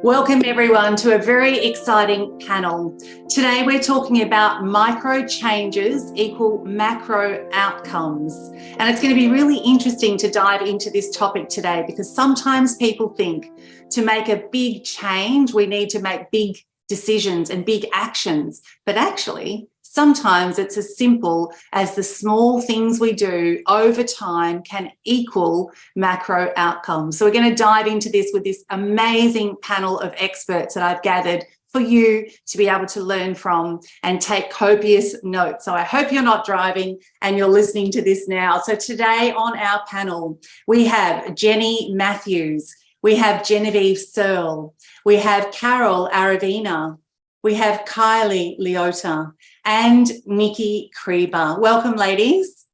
Welcome everyone to a very exciting panel. Today we're talking about micro changes equal macro outcomes. And it's going to be really interesting to dive into this topic today because sometimes people think to make a big change, we need to make big decisions and big actions. But actually, sometimes it's as simple as the small things we do over time can equal macro outcomes. So we're going to dive into this with this amazing panel of experts that I've gathered for you to be able to learn from and take copious notes. So I hope you're not driving and you're listening to this now. So today on our panel, we have Jenny Matthews, we have Genevieve Searle, we have Carol Aravena, we have Kylee Leota, and Nikki Creber. Welcome, ladies.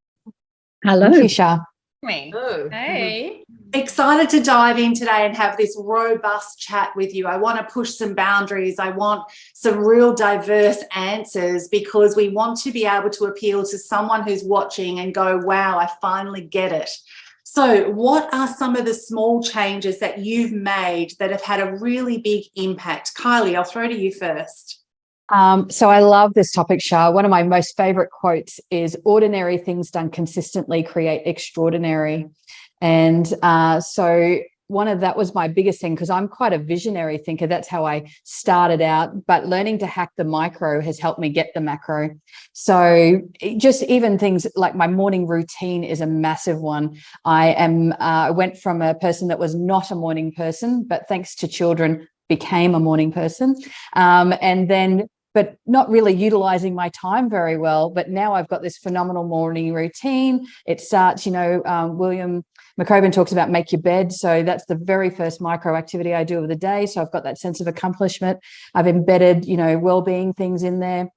Hello. Thank you, Shar. Hello. Hey. Excited to dive in today and have this robust chat with you. I want to push some boundaries. I want some real diverse answers because we want to be able to appeal to someone who's watching and go, wow, I finally get it. So what are some of the small changes that you've made that have had a really big impact? Kylee, I'll throw to you first. So I love this topic, Shar. One of my most favorite quotes is ordinary things done consistently create extraordinary. And so that was my biggest thing because I'm quite a visionary thinker. That's how I started out. But learning to hack the micro has helped me get the macro. So just even things like my morning routine is a massive one. I went from a person that was not a morning person, but thanks to children, became a morning person. But not really utilizing my time very well. But now I've got this phenomenal morning routine. It starts, William McCoven talks about make your bed. So that's the very first micro activity I do of the day. So I've got that sense of accomplishment. I've embedded, well-being things in there.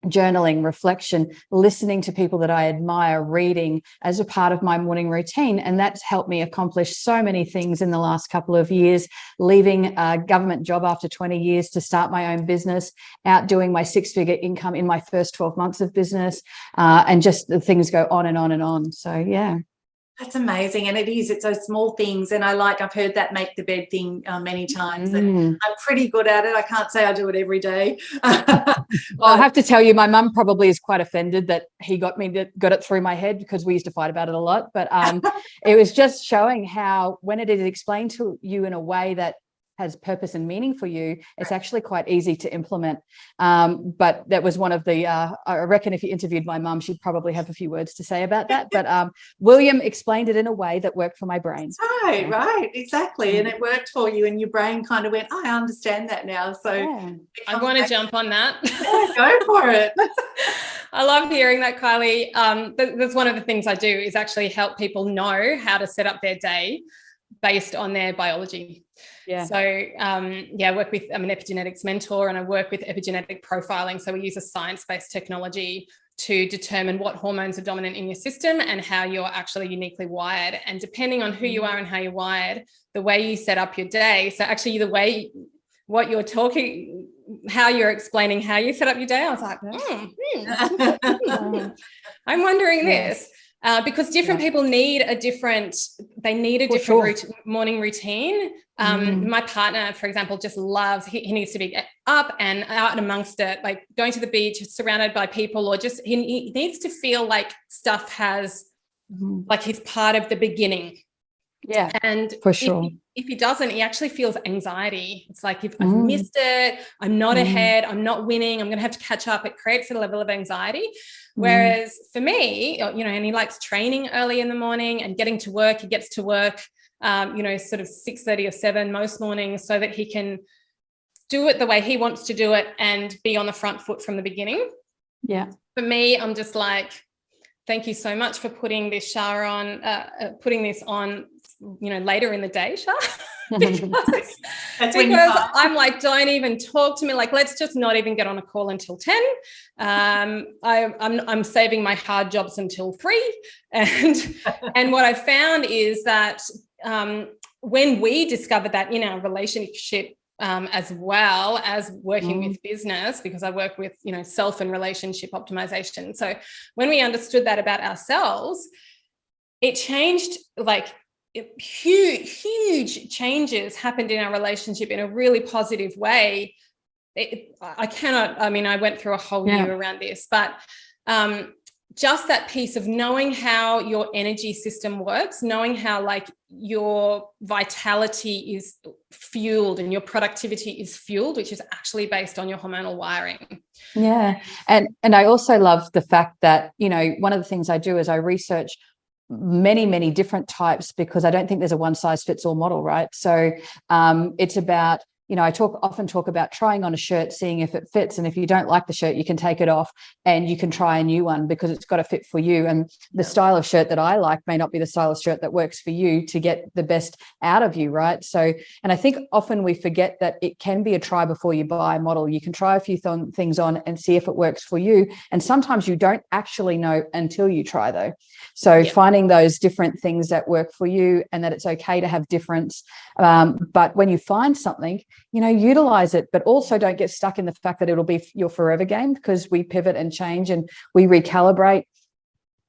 Journaling, reflection, listening to people that I admire, reading as a part of my morning routine. And that's helped me accomplish so many things in the last couple of years, leaving a government job after 20 years to start my own business, outdoing my six-figure income in my first 12 months of business, and just the things go on and on and on. So, yeah. That's amazing. And it's those small things. And I've heard that make the bed thing many times. And I'm pretty good at it. I can't say I do it every day. Well, I have to tell you, my mum probably is quite offended that he got it through my head because we used to fight about it a lot. But it was just showing how when it is explained to you in a way that has purpose and meaning for you, it's actually quite easy to implement. But that was one of the, I reckon if you interviewed my mum, she'd probably have a few words to say about that. But William explained it in a way that worked for my brain. Right, exactly. And it worked for you and your brain kind of went, I understand that now. So yeah. I want to jump on that. Yeah, go for it. I love hearing that, Kylee. That's one of the things I do is actually help people know how to set up their day based on their biology. Yeah. So, I'm an epigenetics mentor and I work with epigenetic profiling. So we use a science-based technology to determine what hormones are dominant in your system and how you're actually uniquely wired. And depending on who you are and how you're wired, the way you set up your day. So actually what you're talking, how you're explaining how you set up your day, I was like, I'm wondering this. Because different people need a different morning routine. My partner, for example, just loves, he needs to be up and out and amongst it, like going to the beach, surrounded by people, or just he needs to feel like stuff has, like he's part of the beginning. Yeah, and for sure. If he doesn't, he actually feels anxiety. It's like, if I've missed it, I'm not ahead, I'm not winning, I'm going to have to catch up. It creates a level of anxiety. Whereas for me, and he likes training early in the morning and getting to work. He gets to work, sort of 6:30 or 7 most mornings, so that he can do it the way he wants to do it and be on the front foot from the beginning. Yeah. For me, I'm just like, thank you so much for putting this on, later in the day, Shar. because I'm like, don't even talk to me. Like, let's just not even get on a call until 10. I'm saving my hard jobs until 3. And what I found is that when we discovered that in our relationship, as well as working with business, because I work with, self and relationship optimization. So when we understood that about ourselves, it changed, like, huge changes happened in our relationship in a really positive way. I went through a whole year around this, but just that piece of knowing how your energy system works, knowing how like your vitality is fueled and your productivity is fueled, which is actually based on your hormonal wiring. Yeah. And I also love the fact that, you know, one of the things I do is I research many different types, because I don't think there's a one size fits all model, right? So it's about, you know, I often talk about trying on a shirt, seeing if it fits. And if you don't like the shirt, you can take it off and you can try a new one, because it's got to fit for you. And the style of shirt that I like may not be the style of shirt that works for you to get the best out of you, right? So, and I think often we forget that it can be a try before you buy model. You can try a few things on and see if it works for you. And sometimes you don't actually know until you try, though. So finding those different things that work for you, and that it's okay to have difference. But when you find something, you know, utilize it, but also don't get stuck in the fact that it'll be your forever game, because we pivot and change and we recalibrate.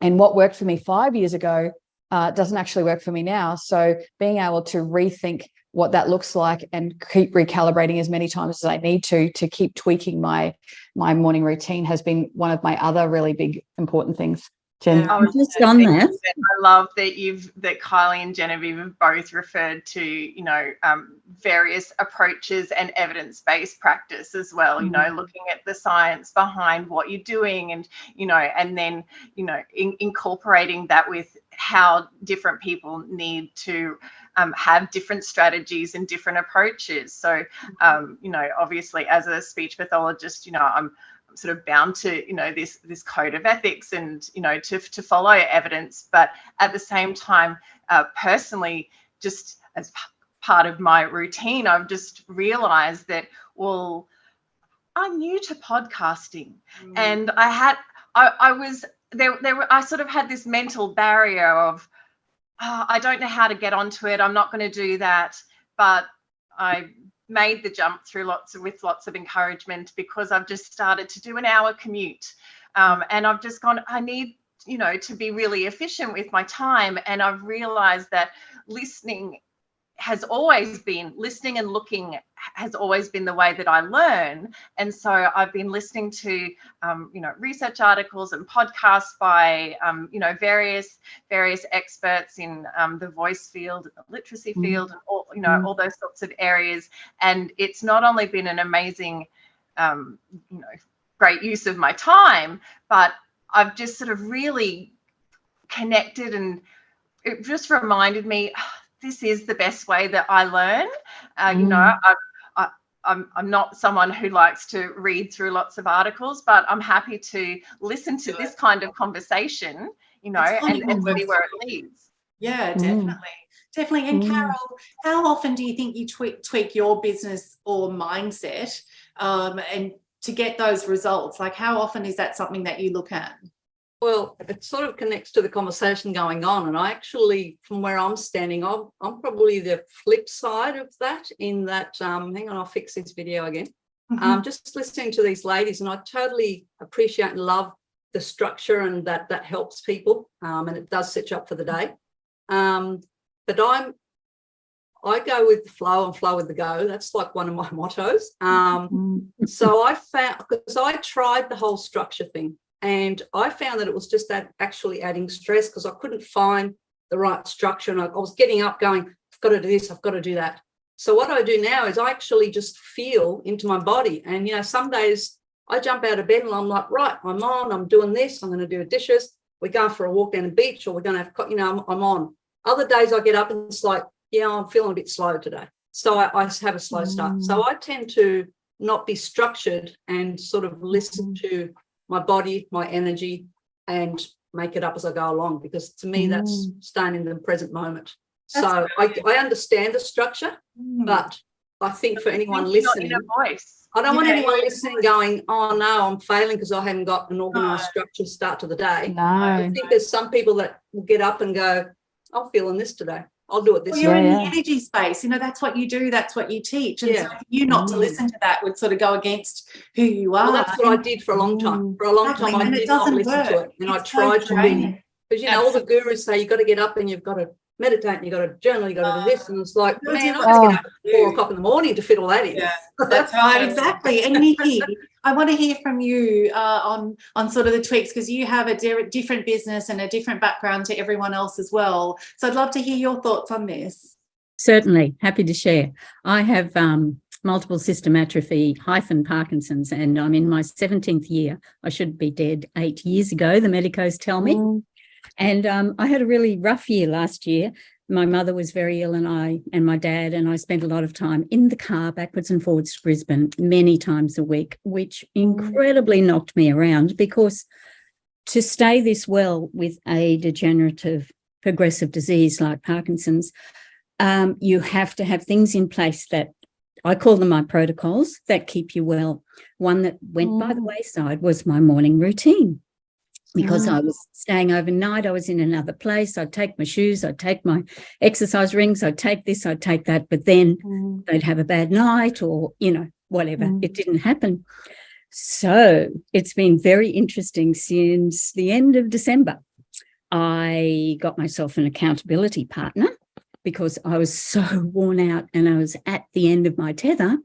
And what worked for me 5 years ago doesn't actually work for me now. So being able to rethink what that looks like and keep recalibrating as many times as I need to keep tweaking my morning routine has been one of my other really big important things. Jen? I was just on that. I love that Kylie and Genevieve have both referred to, you know, various approaches and evidence-based practice as well, you know, looking at the science behind what you're doing, and, you know, and then, you know, incorporating that with how different people need to have different strategies and different approaches. So, you know, obviously as a speech pathologist, you know, I'm sort of bound to, you know, this code of ethics and, you know, to follow evidence, but at the same time, personally, just as part of my routine, I've just realized that, well, I'm new to podcasting, and I sort of had this mental barrier of, I don't know how to get onto it, I'm not going to do that, but I made the jump with lots of encouragement, because I've just started to do an hour commute, and I've just gone, I need, you know, to be really efficient with my time. And I've realized that listening and looking has always been the way that I learn. And so I've been listening to, you know, research articles and podcasts by, you know, various experts in the voice field, the literacy field, and all, you know, all those sorts of areas. And it's not only been an amazing, you know, great use of my time, but I've just sort of really connected, and it just reminded me, this is the best way that I learn. You know, I'm not someone who likes to read through lots of articles, but I'm happy to listen to this kind of conversation, you know, and see where it leads. Yeah, definitely. And Carol, how often do you think you tweak your business or mindset and to get those results? Like, how often is that something that you look at? Well, it sort of connects to the conversation going on. And I actually, from where I'm standing, I'm probably the flip side of that, in that, hang on, I'll fix this video again. Just listening to these ladies, and I totally appreciate and love the structure, and that helps people, and it does set you up for the day. But I go with the flow and flow with the go. That's like one of my mottos. So I found, because I tried the whole structure thing, and I found that it was just that actually adding stress, because I couldn't find the right structure, and I was getting up going, I've got to do this, I've got to do that. So what I do now is I actually just feel into my body. And, you know, some days I jump out of bed and I'm like, right, I'm doing this, I'm going to do the dishes, we're going for a walk down the beach, or we're going to have, you know, I'm on. Other days I get up and it's like, yeah, I'm feeling a bit slow today. So I have a slow start. So I tend to not be structured and sort of listen to my body, my energy, and make it up as I go along, because to me that's staying in the present moment. So I understand the structure, but I think for anyone listening, I don't want anyone listening going, oh no, I'm failing because I haven't got an organised structure start to the day. I think there's some people that will get up and go, I'm feeling this today, I'll do it this way. You're in the energy space, you know, that's what you do, that's what you teach. And so for you not to listen to that would sort of go against who you are. Well, that's what I did for a long time. For a long time, I did not listen to it. And I tried to be, because, you know, all the gurus say you've got to get up and you've got to meditate and you got to journal, you got to do this. And it's like, No, man, do I'm going to get up at 4 o'clock in the morning to fit all that in. Yeah. That's right, exactly. And Nikki, I want to hear from you on sort of the tweaks, because you have a different business and a different background to everyone else as well. So I'd love to hear your thoughts on this. Certainly, happy to share. I have multiple system atrophy - Parkinson's, and I'm in my 17th year. I should be dead 8 years ago, the medicos tell me. And I had a really rough year last year. My mother was very ill, and my dad, and I spent a lot of time in the car backwards and forwards to Brisbane many times a week, which incredibly knocked me around, because to stay this well with a degenerative progressive disease like Parkinson's, you have to have things in place that I call them my protocols that keep you well. One that went by the wayside was my morning routine, because I was staying overnight. I was in another place. I'd take my shoes, I'd take my exercise rings, I'd take this, I'd take that, but then they'd have a bad night or, whatever. It didn't happen. So it's been very interesting since the end of December. I got myself an accountability partner, because I was so worn out and I was at the end of my tether.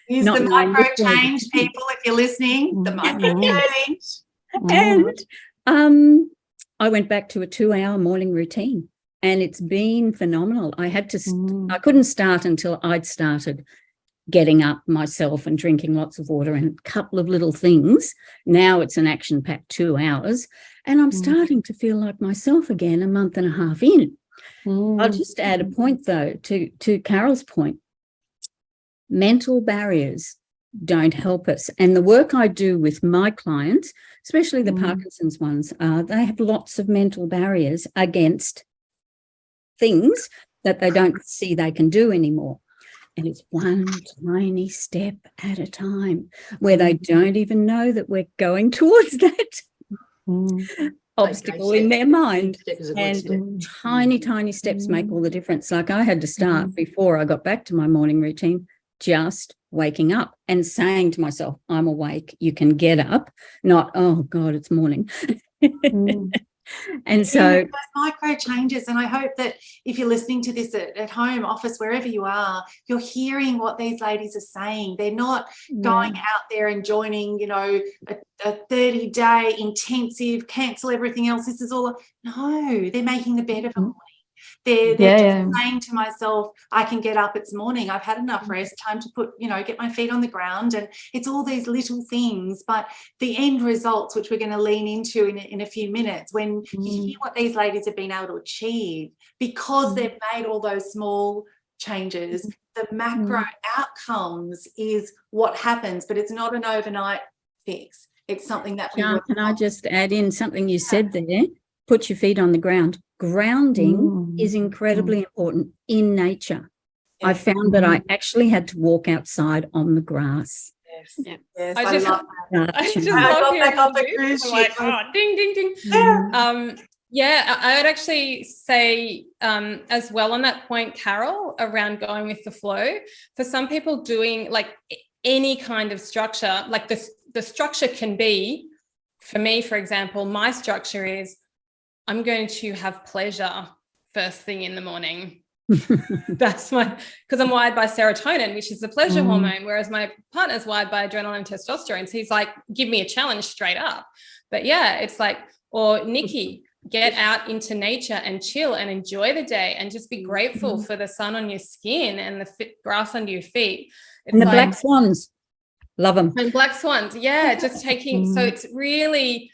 Use the micro change, people, if you're listening, the micro change. And I went back to a 2-hour morning routine, and it's been phenomenal. I had to, I couldn't start until I'd started getting up myself and drinking lots of water and a couple of little things. Now it's an action-packed 2 hours, and I'm starting to feel like myself again a month and a half in. I'll just add a point, though, to Carol's point. Mental barriers don't help us. And the work I do with my clients, especially the Parkinson's ones, they have lots of mental barriers against things that they don't see they can do anymore. And it's one tiny step at a time, where they don't even know that we're going towards that obstacle in their mind. And tiny steps make all the difference. Like, I had to start before I got back to my morning routine, just waking up and saying to myself, I'm awake, you can get up, not, oh God, it's morning. And so those micro changes, and I hope that if you're listening to this at home, office, wherever you are, you're hearing what these ladies are saying. They're not going out there and joining, a 30-day intensive, cancel everything else. This is all, no, they're making the bed of a morning. They're just saying to myself, I can get up, it's morning, I've had enough rest, time to put, get my feet on the ground. And it's all these little things, but the end results, which we're going to lean into in a few minutes, when you hear what these ladies have been able to achieve because they've made all those small changes, the macro outcomes is what happens, but it's not an overnight fix. It's something that can I just add in something you said there? Put your feet on the ground. Grounding is incredibly important in nature. I found that I actually had to walk outside on the grass. Yes, I just love back off the cruise ship. Ding, ding, ding. I would actually say as well on that point, Carol, around going with the flow. For some people, doing like any kind of structure, like the structure can be, for me, for example, my structure is, I'm going to have pleasure first thing in the morning. That's because I'm wired by serotonin, which is the pleasure hormone, whereas my partner's wired by adrenaline and testosterone. So he's like, give me a challenge straight up. But yeah, it's like, or Nikki, get out into nature and chill and enjoy the day and just be grateful for the sun on your skin and the grass under your feet. And the black swans, love them. And black swans, just taking, so it's really,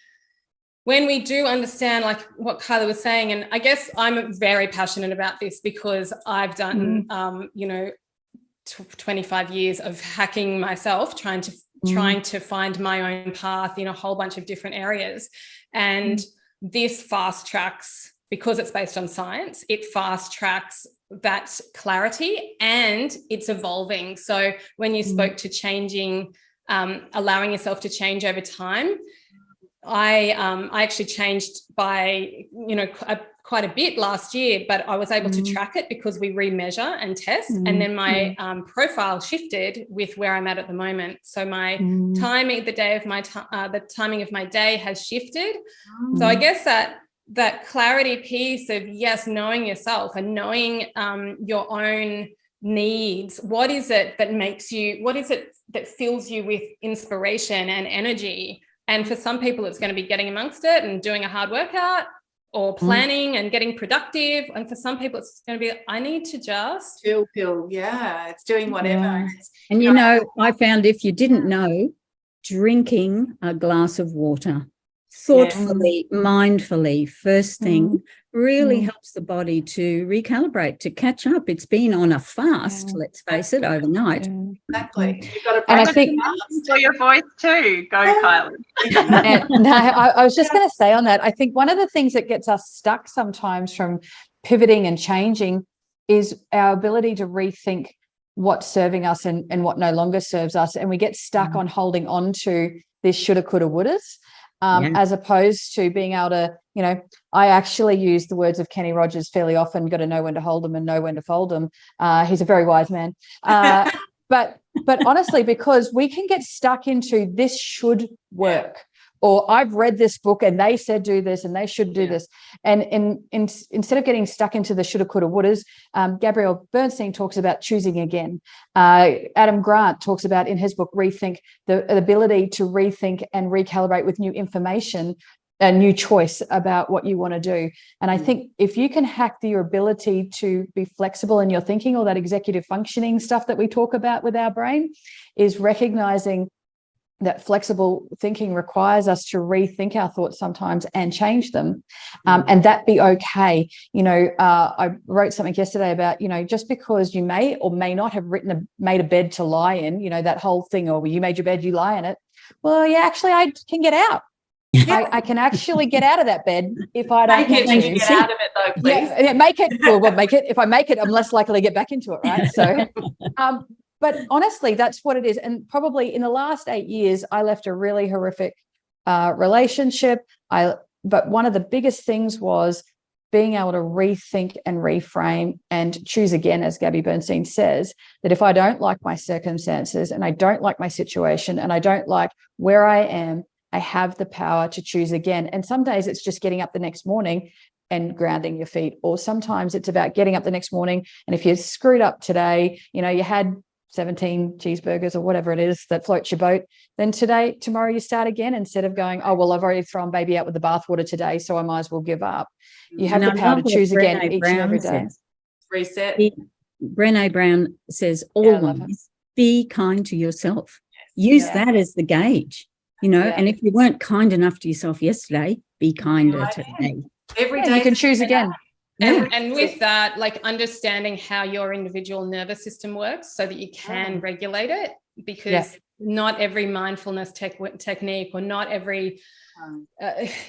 when we do understand, like what Kylee was saying, and I guess I'm very passionate about this because I've done, 25 years of hacking myself, trying to find my own path in a whole bunch of different areas. And this fast tracks, because it's based on science, it fast tracks that clarity, and it's evolving. So when you spoke to changing, allowing yourself to change over time, I actually changed by, quite a bit last year, but I was able to track it because we remeasure and test. And then my profile shifted with where I'm at the moment. So my timing, the timing of my day has shifted. So I guess that that clarity piece of, yes, knowing yourself and knowing your own needs. What is it that makes you, what is it that fills you with inspiration and energy? And for some people, it's going to be getting amongst it and doing a hard workout, or planning and getting productive. And for some people, it's going to be, I need to just chill pill. Yeah, it's doing whatever. Yeah. And you know, I found, if you didn't know, drinking a glass of water thoughtfully, mindfully, first thing, really helps the body to recalibrate, to catch up. It's been on a fast, let's face it, overnight. Exactly. You've got to And I practice think fast. For your voice too. Go, Kylie. And no, I was just going to say on that, I think one of the things that gets us stuck sometimes from pivoting and changing is our ability to rethink what's serving us and what no longer serves us. And we get stuck on holding on to this shoulda, coulda, wouldas, as opposed to being able to, you know, I actually use the words of Kenny Rogers fairly often, got to know when to hold them and know when to fold them. He's a very wise man. But honestly, because we can get stuck into this should work, or I've read this book and they said do this and they should do this. And instead of getting stuck into the shoulda, coulda, wouldas, Gabrielle Bernstein talks about choosing again. Adam Grant talks about in his book, Rethink, the ability to rethink and recalibrate with new information, a new choice about what you want to do. And I think if you can hack your ability to be flexible in your thinking, all that executive functioning stuff that we talk about with our brain, is recognizing that flexible thinking requires us to rethink our thoughts sometimes and change them, and that be okay. You know, I wrote something yesterday about, you know, just because you may or may not have made a bed to lie in, you know, that whole thing, or you made your bed, you lie in it. Well, yeah, actually, I can get out. I can actually get out of that bed if I don't Make it, you get out of it though, please. Yeah, make it. Well, make it. If I make it, I'm less likely to get back into it, right? So, but honestly, that's what it is. And probably in the last 8 years, I left a really horrific relationship. But one of the biggest things was being able to rethink and reframe and choose again, as Gabby Bernstein says, that if I don't like my circumstances and I don't like my situation and I don't like where I am, I have the power to choose again. And some days it's just getting up the next morning and grounding your feet. Or sometimes it's about getting up the next morning, and if you screwed up today, you know, you had 17 cheeseburgers or whatever it is that floats your boat, then tomorrow you start again, instead of going, oh, well, I've already thrown baby out with the bathwater today, so I might as well give up. You have the power to choose again each and every day. Reset. Brené Brown says, always be kind to yourself. Use that as the gauge, you know, and if you weren't kind enough to yourself yesterday, be kinder today. Every day you can choose again. And with that, like understanding how your individual nervous system works so that you can regulate it, because not every mindfulness technique, or not every,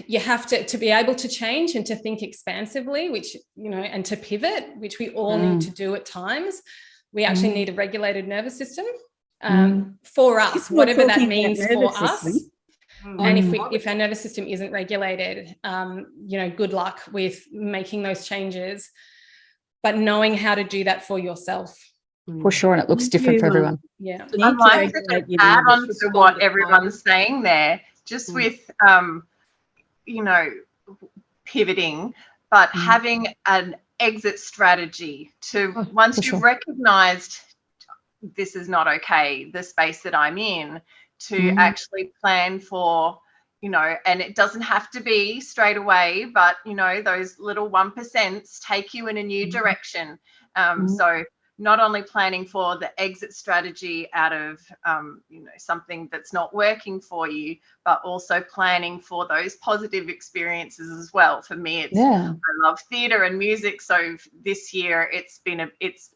you have to be able to change and to think expansively, which, you know, and to pivot, which we all need to do at times. We actually need a regulated nervous system for us, whatever that means for us. And if our nervous system isn't regulated, you know, good luck with making those changes, but knowing how to do that for yourself. For sure. And it looks different for everyone. Yeah. I'd like to add on to what everyone's saying there, just with, you know, pivoting, but having an exit strategy to, once you've recognized this is not okay, the space that I'm in, to actually plan for, you know, and it doesn't have to be straight away, but, you know, those little 1% take you in a new direction. So not only planning for the exit strategy out of, you know, something that's not working for you, but also planning for those positive experiences as well. For me, it's, I love theatre and music. So this year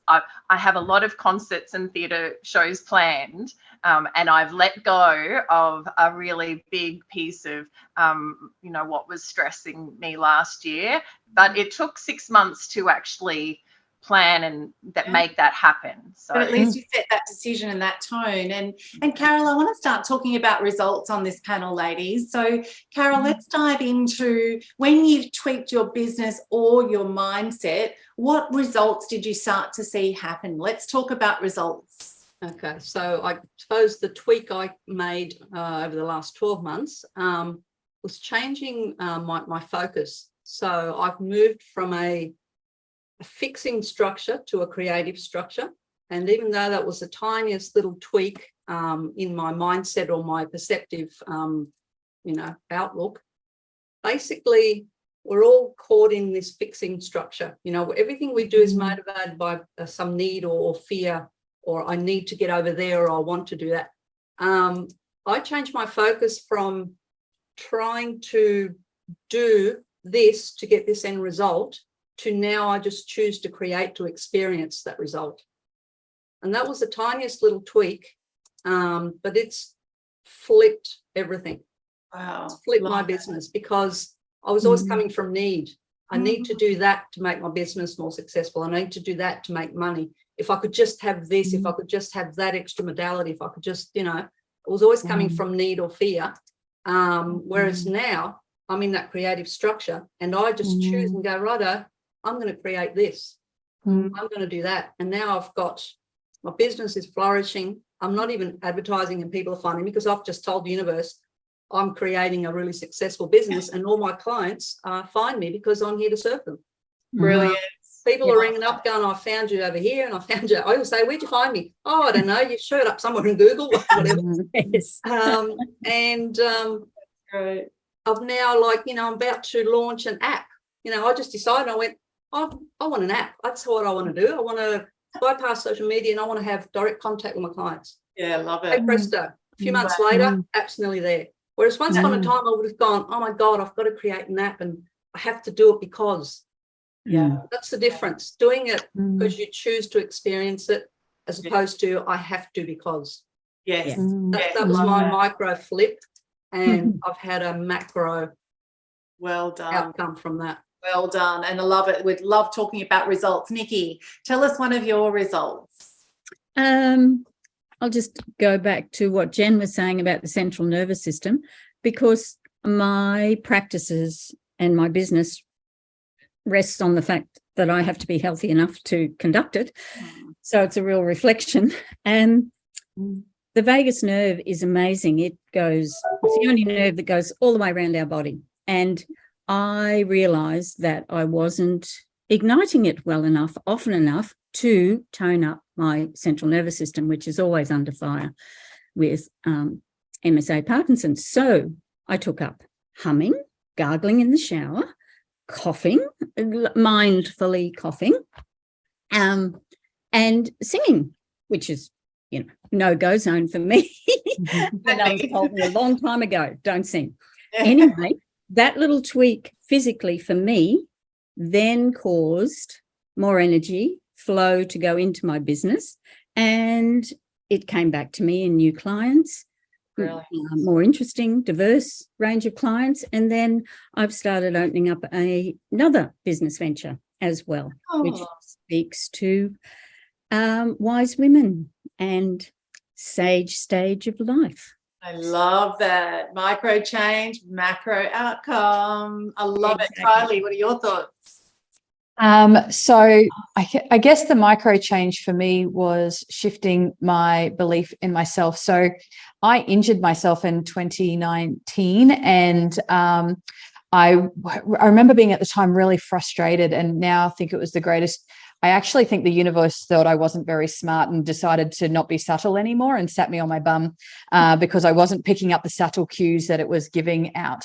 I have a lot of concerts and theatre shows planned. And I've let go of a really big piece of, you know, what was stressing me last year. But it took 6 months to actually plan and make that happen. So but at least you set that decision and that tone. And Carol, I want to start talking about results on this panel, ladies. So Carol, let's dive into when you've tweaked your business or your mindset, what results did you start to see happen? Let's talk about results. Okay, so I suppose the tweak I made over the last 12 months was changing my focus. So I've moved from a fixing structure to a creative structure. And even though that was the tiniest little tweak in my mindset or my perceptive, outlook, basically we're all caught in this fixing structure. Everything we do is motivated by some need or fear, or I need to get over there, or I want to do that. I changed my focus from trying to do this to get this end result to now I just choose to create to experience that result. And that was the tiniest little tweak, but it's flipped everything. Wow. It's flipped my business, because I was always coming from need. I need to do that to make my business more successful. I need to do that to make money. If I could just have this, if I could just have that extra modality, if I could just, it was always coming from need or fear. Whereas now I'm in that creative structure and I just choose and go, righto, I'm going to create this. I'm going to do that. And now I've got, my business is flourishing. I'm not even advertising and people are finding me, because I've just told the universe I'm creating a really successful business, and all my clients find me because I'm here to serve them. Brilliant. People are ringing up going, I found you over here and I found you. I always say, where'd you find me? Oh, I don't know. You showed up somewhere in Google, whatever. Yes. Right. I've now, I'm about to launch an app. I just decided, I went, I want an app. That's what I want to do. I want to bypass social media and I want to have direct contact with my clients. Yeah, love it. Hey, presto. A few months later, app's nearly there. Whereas once upon a time, I would have gone, oh my God, I've got to create an app and I have to do it because. Yeah. That's the difference. Doing it because you choose to experience it, as opposed to I have to because. Yes. That was my micro flip, and I've had a macro outcome from that. Well done. And I love it. We'd love talking about results. Nikki, tell us one of your results. I'll just go back to what Jen was saying about the central nervous system, because my practices and my business rests on the fact that I have to be healthy enough to conduct it. So it's a real reflection. And the vagus nerve is amazing. It's the only nerve that goes all the way around our body. And I realized that I wasn't igniting it well enough, often enough, to tone up my central nervous system, which is always under fire with MSA Parkinson's. So I took up humming, gargling in the shower, coughing, mindfully coughing, and singing, which is, no-go zone for me. But I was told me a long time ago, don't sing. Anyway, that little tweak physically for me then caused more energy flow to go into my business, and it came back to me in new clients, more interesting, diverse range of clients. And then I've started opening up another business venture as well, which speaks to wise women and sage stage of life. I love that. Micro change, macro outcome. I love it. Kylee, what are your thoughts? So I guess the micro change for me was shifting my belief in myself. So I injured myself in 2019, and I remember being at the time really frustrated, and now I think it was the greatest. I actually think the universe thought I wasn't very smart and decided to not be subtle anymore and sat me on my bum because I wasn't picking up the subtle cues that it was giving out.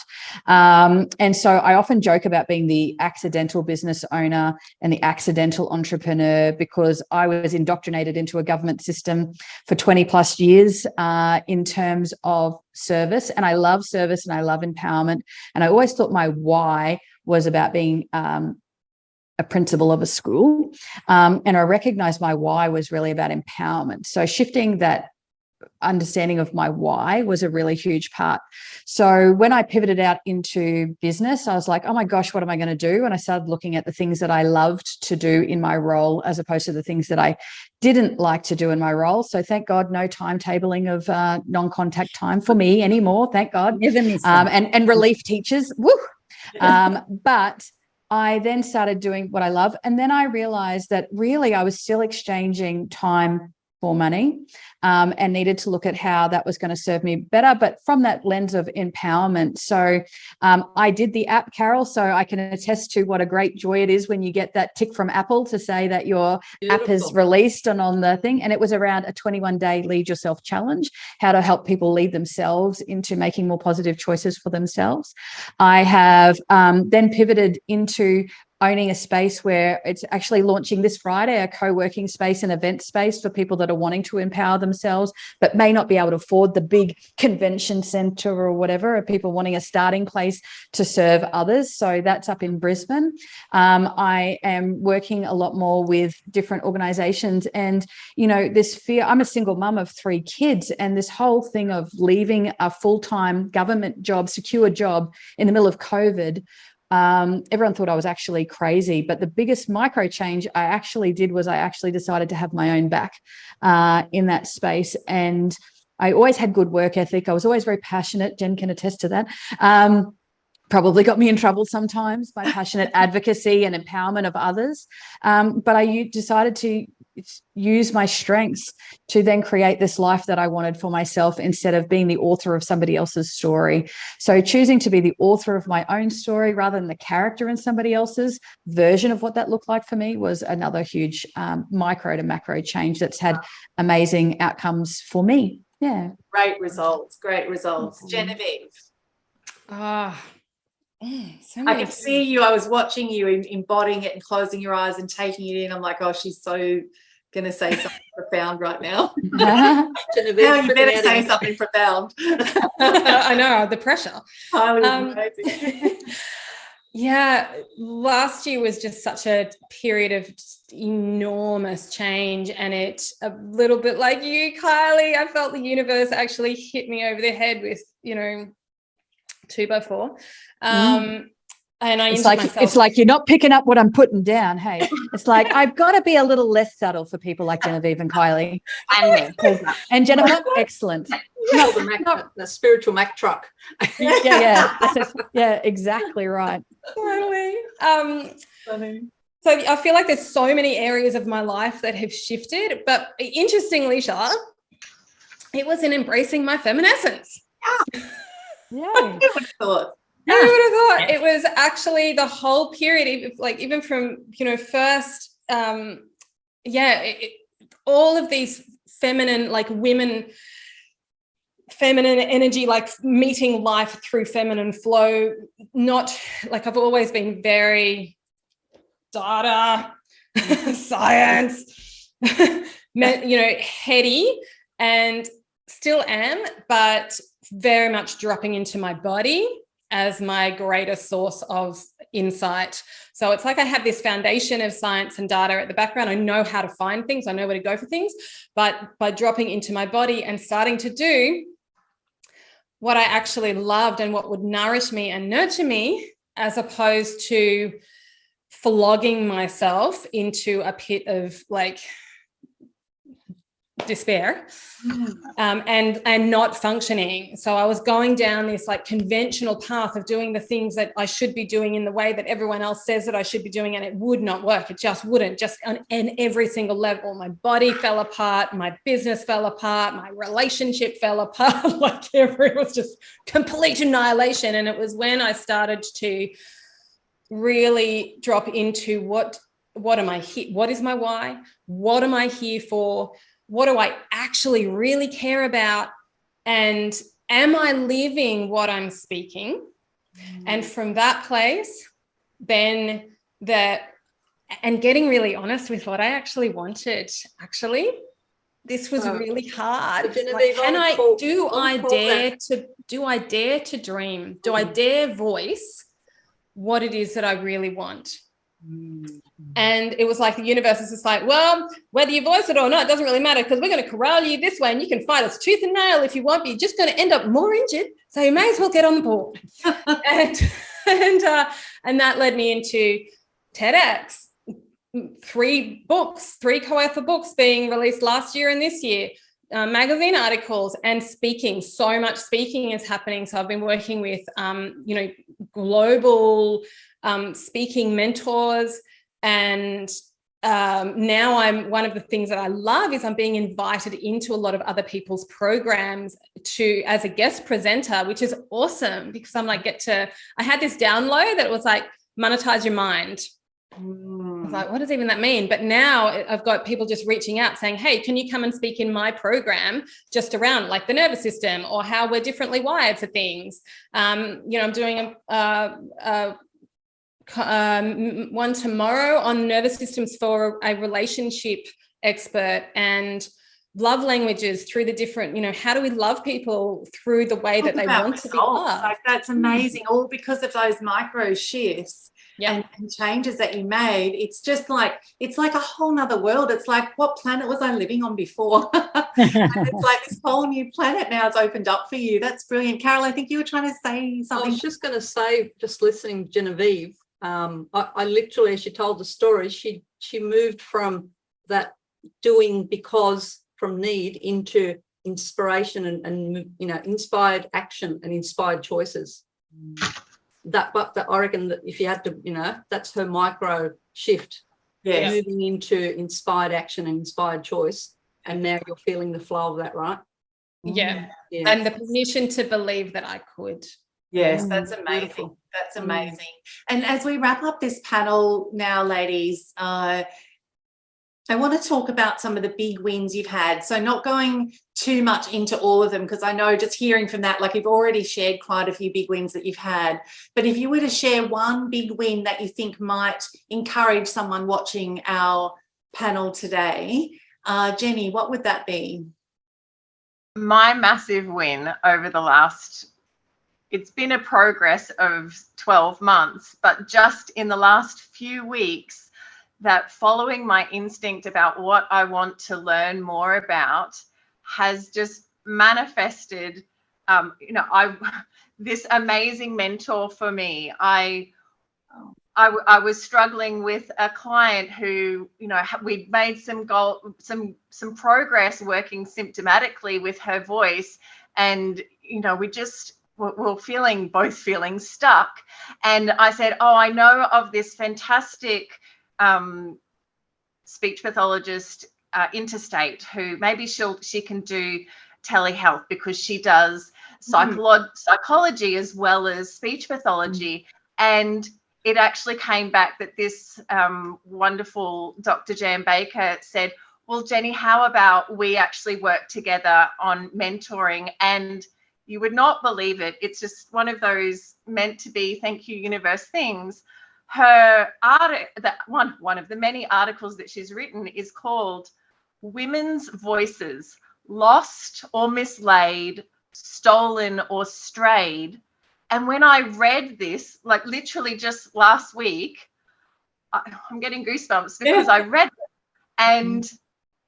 And so I often joke about being the accidental business owner and the accidental entrepreneur, because I was indoctrinated into a government system for 20 plus years in terms of service. And I love service and I love empowerment. And I always thought my why was about being a principal of a school. And I recognized my why was really about empowerment. So shifting that understanding of my why was a really huge part. So when I pivoted out into business, I was like, oh my gosh, what am I going to do? And I started looking at the things that I loved to do in my role, as opposed to the things that I didn't like to do in my role. So thank God, no timetabling of non-contact time for me anymore. Thank God. Never miss that. And relief teachers. Woo. But I then started doing what I love. And then I realized that really I was still exchanging time for money, and needed to look at how that was going to serve me better, but from that lens of empowerment. So I did the app, Carol, so I can attest to what a great joy it is when you get that tick from Apple to say that your app is released and on the thing. And it was around a 21-day Lead Yourself challenge, how to help people lead themselves into making more positive choices for themselves. I have then pivoted into owning a space where it's actually launching this Friday, a co-working space and event space for people that are wanting to empower themselves, but may not be able to afford the big convention centre or whatever, or people wanting a starting place to serve others. So that's up in Brisbane. I am working a lot more with different organisations, and, you know, this fear, I'm a single mum of 3 kids, and this whole thing of leaving a full-time government job, secure job in the middle of COVID, everyone thought I was actually crazy. But the biggest micro change I actually did was I actually decided to have my own back in that space. And I always had good work ethic. I was always very passionate. Jen can attest to that. Probably got me in trouble sometimes by passionate advocacy and empowerment of others. But I decided to use my strengths to then create this life that I wanted for myself, instead of being the author of somebody else's story. So choosing to be the author of my own story rather than the character in somebody else's version of what that looked like for me was another huge micro to macro change that's had amazing outcomes for me. Yeah. Great results. Great results. Genevieve. I could see you. I was watching you embodying it and closing your eyes and taking it in. I'm like, oh, she's so going to say something profound right now. Genevieve, Now you better say something profound. I know, the pressure. Amazing. Yeah, last year was just such a period of just enormous change, and it, a little bit like you, Kylie, I felt the universe actually hit me over the head with, 2x4. And I it's like you're not picking up what I'm putting down. Hey, it's like I've got to be a little less subtle for people like Genevieve and Kylie. And Jennifer, excellent. The spiritual Mack truck. Yeah, exactly right. Totally. Funny. So I feel like there's so many areas of my life that have shifted, but interestingly, Shar, it was in embracing my feminescence. Yeah. Who would have thought? Who would have thought? It was actually the whole period, even from, first, all of these feminine, like women, feminine energy, like meeting life through feminine flow, not like I've always been very data, science, heady, and still am, but very much dropping into my body as my greatest source of insight. So it's like I have this foundation of science and data at the background. I know how to find things. I know where to go for things. But by dropping into my body and starting to do what I actually loved and what would nourish me and nurture me, as opposed to flogging myself into a pit of like despair, and not functioning. So I was going down this like conventional path of doing the things that I should be doing in the way that everyone else says that I should be doing, and it would not work. It just wouldn't, just on every single level. My body fell apart, my business fell apart, my relationship fell apart, like it was just complete annihilation. And it was when I started to really drop into what am I here? What is my why? What am I here for? What do I actually really care about? And am I living what I'm speaking? And from that place, then and getting really honest with what I actually wanted. Actually, this was really hard. Genevieve, Like, do I dare to dream? Do I dare voice what it is that I really want? And it was like the universe is just like, well, whether you voice it or not, it doesn't really matter, because we're going to corral you this way and you can fight us tooth and nail if you want, but you're just going to end up more injured. So you may as well get on the board. and that led me into TEDx, 3 co-author books being released last year and this year, magazine articles, and speaking. So much speaking is happening. So I've been working with, global speaking mentors and now I'm one of the things that I love is I'm being invited into a lot of other people's programs as a guest presenter, which is awesome because I'm like, I had this download that was like, monetize your mind. I was like, what does even that mean? But now I've got people just reaching out saying, hey, can you come and speak in my program just around like the nervous system or how we're differently wired for things. I'm doing one tomorrow on nervous systems for a relationship expert and love languages through the different, how do we love people through the way that they want to be loved? Like, that's amazing. All because of those micro shifts. And changes that you made. It's just like, it's like a whole nother world. It's like, what planet was I living on before? And it's like this whole new planet now has opened up for you. That's brilliant. Carol, I think you were trying to say something. I was just going to say, just listening to Genevieve, I literally, as she told the story, she moved from that doing because from need into inspiration and inspired action and inspired choices. But I reckon that if you had to, that's her micro shift. Yes. Moving into inspired action and inspired choice. And now you're feeling the flow of that, right? Yeah. And the permission to believe that I could. Yes, that's amazing. Beautiful. That's amazing. And as we wrap up this panel now, ladies, I want to talk about some of the big wins you've had. So not going too much into all of them, because I know just hearing from that, like you've already shared quite a few big wins that you've had. But if you were to share one big win that you think might encourage someone watching our panel today, Jenny, what would that be? My massive win over the last, it's been a progress of 12 months, but just in the last few weeks, that following my instinct about what I want to learn more about has just manifested, this amazing mentor for me. I was struggling with a client who, we'd made some progress working symptomatically with her voice, and we're both feeling stuck. And I said, oh, I know of this fantastic speech pathologist interstate who maybe she can do telehealth because she does psychology as well as speech pathology. And it actually came back that this wonderful Dr. Jan Baker said, well, Jenny, how about we actually work together on mentoring? And you would not believe it. It's just one of those meant to be, thank you, universe things. Her one of the many articles that she's written is called Women's Voices, Lost or Mislaid, Stolen or Strayed. And when I read this, like literally just last week, I'm getting goosebumps because I read it, and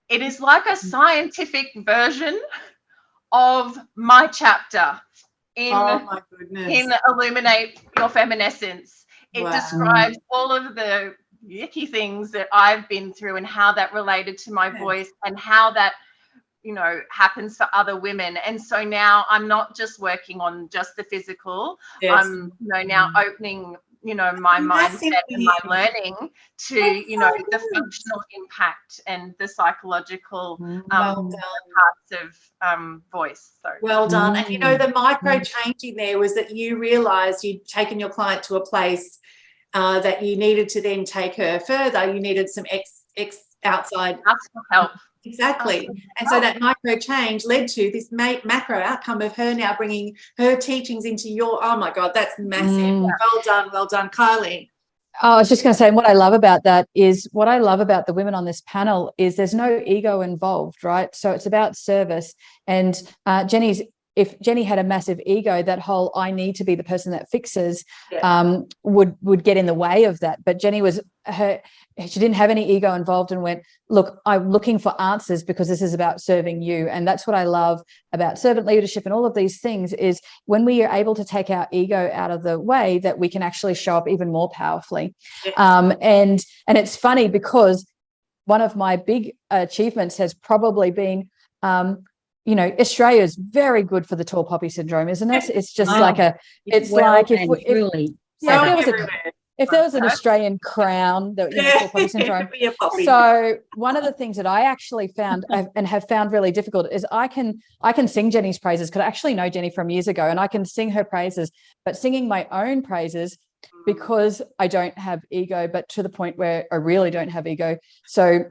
it is like a scientific version of my chapter in Illuminate Your Feminescence. It describes all of the yucky things that I've been through and how that related to my voice and how that, happens for other women. And so now I'm not just working on just the physical. I'm, now opening, my mindset and my learning to, the functional impact and the psychological parts of voice. So well done. And the micro changing there was that you realized you'd taken your client to a place that you needed to then take her further. You needed some outside help. Exactly. And so that micro change led to this macro outcome of her now bringing her teachings into oh my God, that's massive. Well done, Kylee. Oh, I was just going to say, what I love about the women on this panel is there's no ego involved, right? So it's about service. And if Jenny had a massive ego, that whole I need to be the person that fixes would get in the way of that. But Jenny she didn't have any ego involved and went, look, I'm looking for answers because this is about serving you. And that's what I love about servant leadership and all of these things is when we are able to take our ego out of the way, that we can actually show up even more powerfully. And it's funny because one of my big achievements has probably been Australia's very good for the tall poppy syndrome, isn't it? It's just if there was an Australian crown that tall poppy syndrome. So one of the things that I actually found and have found really difficult is I can sing Jenny's praises, because I actually know Jenny from years ago, and I can sing her praises, but singing my own praises, because I don't have ego, but to the point where I really don't have ego. So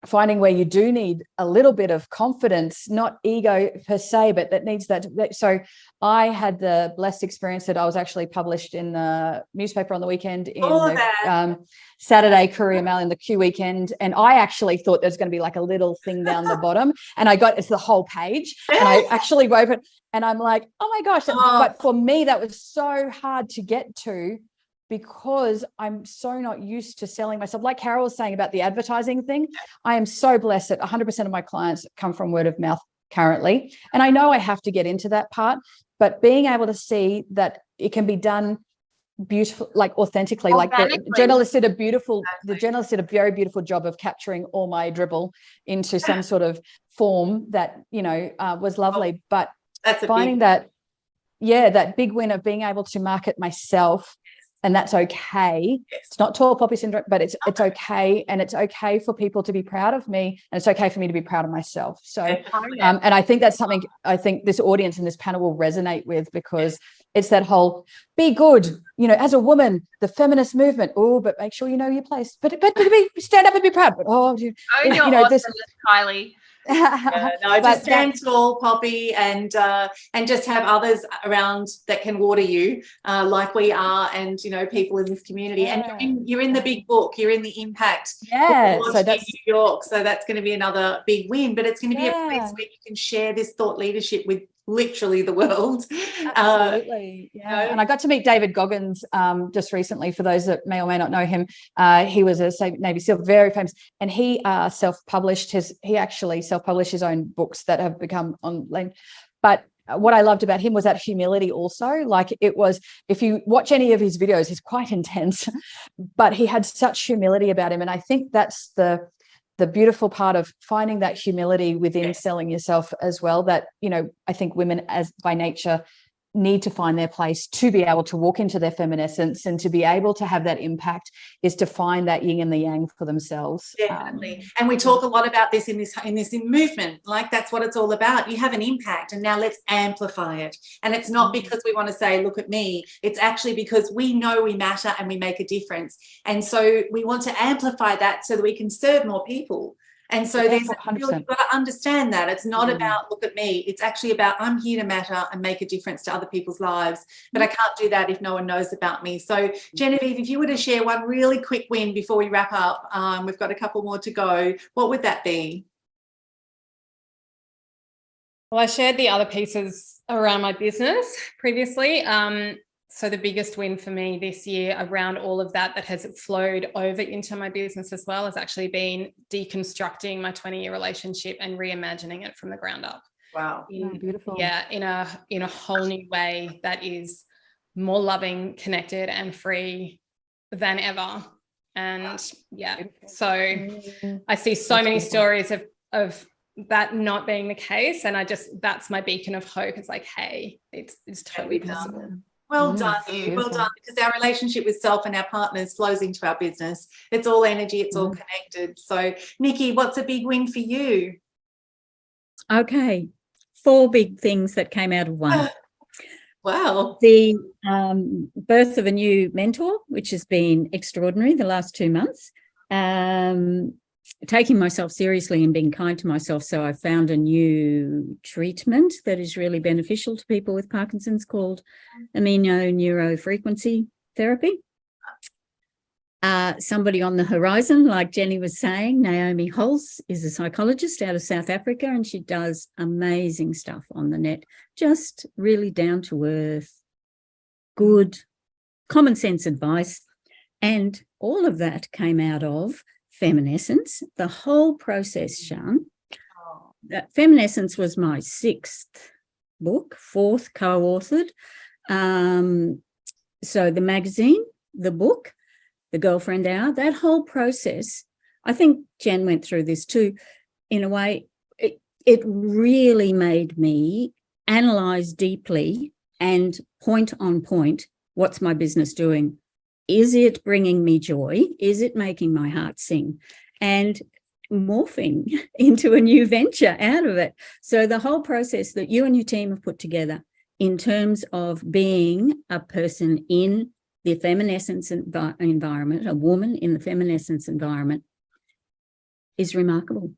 finding where you do need a little bit of confidence, not ego per se, but that needs that. So I had the blessed experience that I was actually published in the newspaper on the weekend, in the Saturday Courier Mail in the Q weekend. And I actually thought there's going to be like a little thing down the bottom, and it's the whole page. And I actually wove it, and I'm like, oh my gosh. But for me, that was so hard to get to, because I'm so not used to selling myself. Like Carol was saying about the advertising thing, I am so blessed that 100% of my clients come from word of mouth currently. And I know I have to get into that part, but being able to see that it can be done beautiful, like authentically, like the journalist did a very beautiful job of capturing all my dribble into some sort of form that, was lovely. But that's finding that big win of being able to market myself. And that's okay. It's not tall poppy syndrome, but it's okay. And it's okay for people to be proud of me, and it's okay for me to be proud of myself. So, and I think that's something I think this audience and this panel will resonate with, because it's that whole be good, as a woman, the feminist movement. Oh, but make sure you know your place. But stand up and be proud. But awesome, Kylee. Just stand tall, Poppy, and just have others around that can water you, like we are, and people in this community. And you're in the big book, you're in the impact. So that's New York. So that's going to be another big win. But it's going to be a place where you can share this thought leadership with literally the world. Absolutely. And I got to meet David Goggins just recently. For those that may or may not know him, he was a Navy SEAL, very famous, and he self-published his own books that have become online. But what I loved about him was that humility also. Like, it was, if you watch any of his videos, he's quite intense, but he had such humility about him. And I think that's the beautiful part of finding that humility within selling yourself as well, that, I think women, as by nature, need to find their place to be able to walk into their feminescence, and to be able to have that impact is to find that yin and the yang for themselves. Definitely. And we talk a lot about this in this movement. Like, that's what it's all about. You have an impact, and now let's amplify it. And it's not because we want to say, look at me. It's actually because we know we matter and we make a difference. And so we want to amplify that so that we can serve more people. And so you've got to understand that it's not about look at me. It's actually about I'm here to matter and make a difference to other people's lives. But I can't do that if no one knows about me. So Genevieve, if you were to share one really quick win before we wrap up, we've got a couple more to go. What would that be? Well, I shared the other pieces around my business previously. So the biggest win for me this year around all of that has flowed over into my business as well has actually been deconstructing my 20-year relationship and reimagining it from the ground up. Wow. Beautiful. Yeah, in a whole new way that is more loving, connected, and free than ever. And so I see so many stories of that not being the case, and that's my beacon of hope. It's like, hey, it's totally possible. Well done, you. Well done, because our relationship with self and our partners flows into our business. It's all energy, it's all connected. So, Nikki, what's a big win for you? Okay, 4 big things that came out of one. Wow. The birth of a new mentor, which has been extraordinary the last 2 months. Taking myself seriously and being kind to myself. So I found a new treatment that is really beneficial to people with Parkinson's called neurofrequency therapy. Somebody on the horizon, like Jenny was saying, Naomi Holz is a psychologist out of South Africa, and she does amazing stuff on the net, just really down to earth, good, common sense advice. And all of that came out of Feminessence, the whole process, Shar. That Feminessence was my 6th book, 4th co-authored. So the magazine, the book, the Girlfriend Hour, that whole process, I think Jen went through this too, in a way, it really made me analyse deeply and point on point, what's my business doing? is it bringing me joy? Is it making my heart sing? And morphing into a new venture out of it. So the whole process that you and your team have put together in terms of being a person in the Feminessence environment, a woman in the Feminessence environment, is remarkable.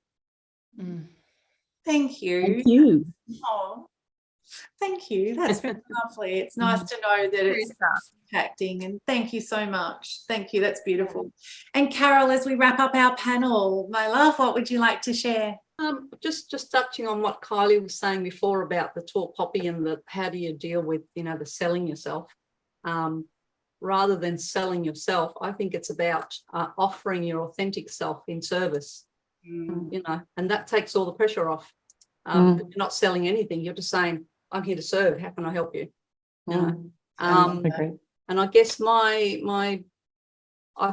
Thank you. Thank you. Oh, thank you. That's been lovely. It's nice to know that it's impacting, and thank you so much. Thank you. That's beautiful. And Carol, as we wrap up our panel, my love, what would you like to share? Just touching on what Kylie was saying before about the tall poppy and the how do you deal with, you know, the selling yourself. Rather than selling yourself, I think it's about offering your authentic self in service, you know, and that takes all the pressure off. You're not selling anything. You're just saying, I'm here to serve. How can I help you? You know? And I guess I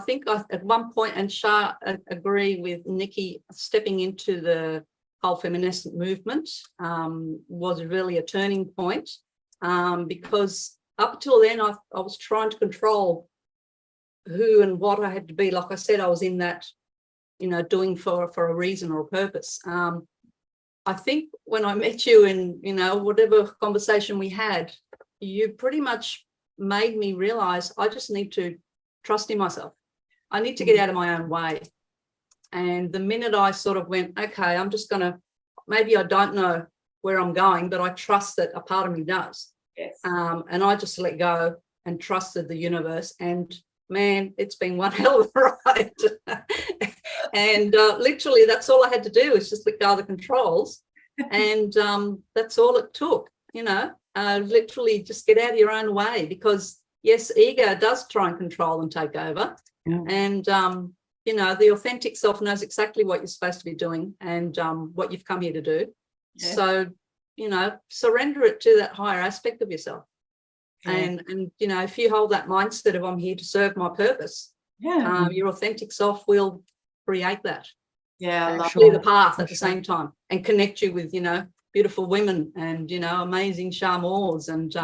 think at one point, and Shar agree with Nikki, stepping into the whole feminism movement was really a turning point, because up till then I was trying to control who and what I had to be. Like I said, I was in that, you know, doing for a reason or a purpose. I think when I met you and, you know, whatever conversation we had, you pretty much made me realize I just need to trust in myself. I need to get out of my own way. And the minute I sort of went, okay, I'm just going to, maybe I don't know where I'm going, but I trust that a part of me does. Yes. And I just let go and trusted the universe. And man, it's been one hell of a ride. And literally that's all I had to do is just let go of the controls. And that's all it took, you know, literally just get out of your own way, because yes, ego does try and control and take over. Yeah. And, you know, the authentic self knows exactly what you're supposed to be doing and what you've come here to do. Yeah. So, you know, surrender it to that higher aspect of yourself. Yeah. And, you know, if you hold that mindset of I'm here to serve my purpose, your authentic self will create that. Yeah, actually the path at the same time and connect you with, you know, beautiful women and, you know, amazing Shar Moores and,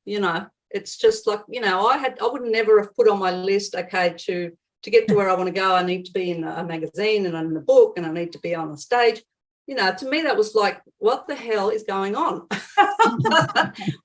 you know, it's just like, you know, I would never have put on my list, okay, to get to where I want to go, I need to be in a magazine and in a book and I need to be on a stage. You know, to me, that was like, what the hell is going on?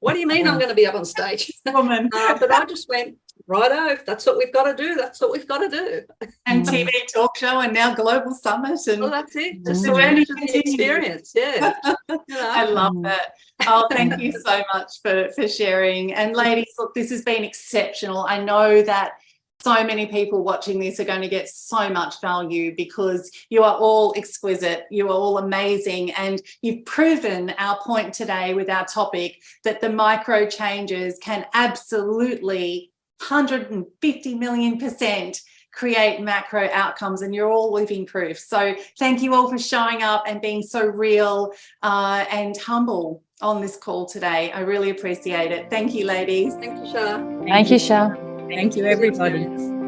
What do you mean I'm going to be up on stage? Woman. But I just went, righto, that's what we've got to do. That's what we've got to do. And TV talk show and now Global Summit. And well, that's it. Just the experience. Yeah. You know? I love that. Oh, thank you so much for sharing. And ladies, look, this has been exceptional. I know that so many people watching this are going to get so much value because you are all exquisite, you are all amazing, and you've proven our point today with our topic that the micro changes can absolutely 150 million% create macro outcomes, and you're all living proof. So thank you all for showing up and being so real and humble on this call today. I really appreciate it. Thank you, ladies. Thank you, Shar. Thank you, Shar. Thank you, everybody.